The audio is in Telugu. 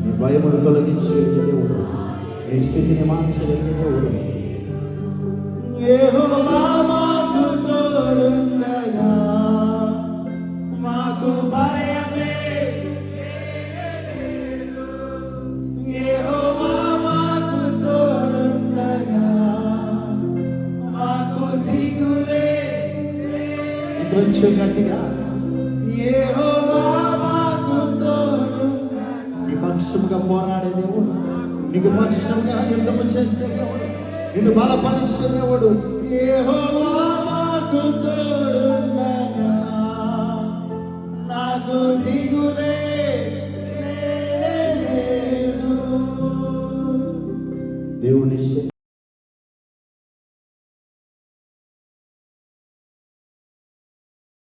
నీ భయమును తొలగించే దేవుడు, నీ స్థితిని మార్చే దేవుడు. యెహోవా మాకు తోడుండగా మాకు భయమే, యెహోవా మాకు తోడుండగా మాకు దిగులే. ఇంకొంచెం గట్టిగా, యెహోవా మాకు తోడు. నీ పక్షముగా పోరాడే దేవుడు, నీకు పక్షంగా యుద్ధము చేసే దేవుడు, నిన్ను బలపరిచే దేవుడు. యెహోవా మాకు తోడు.